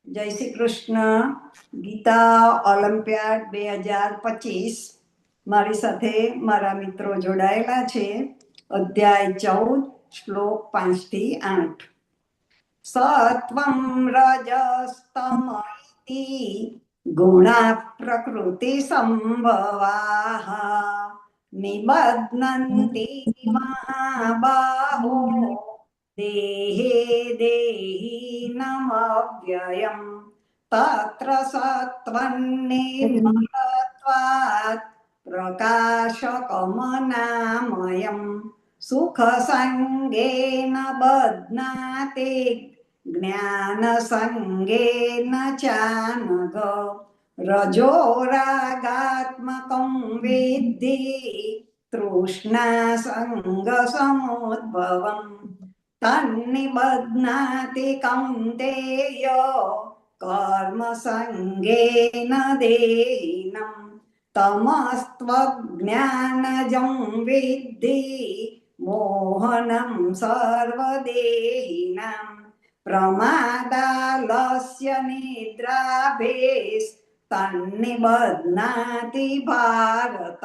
જય શ્રી કૃષ્ણ. ગીતા ઓલિમ્પિયાડ 2025 મારી સાથે મારા મિત્રો જોડાયેલા છે. અધ્યાય 14, શ્લોક 5 થી 8. સત્વં રજસ્તમ ઇતિ ગુણા પ્રકૃતિ સંભવાઃ નિબધ્નન્તિ મહાબાહો દેહે દેહિનમવ્યયમ તત્ર સત્વન્નિર્મલત્વાत् પ્રકાશકમનામયમ સુખ સંગેન બધ્નાતિ જ્ઞાન સંગેન ચાનઘ રજો રાગાત્મકં વિદ્ધિ તૃષ્ણા સંગ સમુદ્ભવમ તન્નિબધ્નાતિ કૌન્તેય કર્મ સંગેન દેહિનમ તમસ્ત્વજ્ઞાનજં વિદ્ધિ મોહનમ સર્વદેહિનામ પ્રમાદાલસ્ય નિદ્રાભેસ તન્નિબધ્નાતિ ભારત.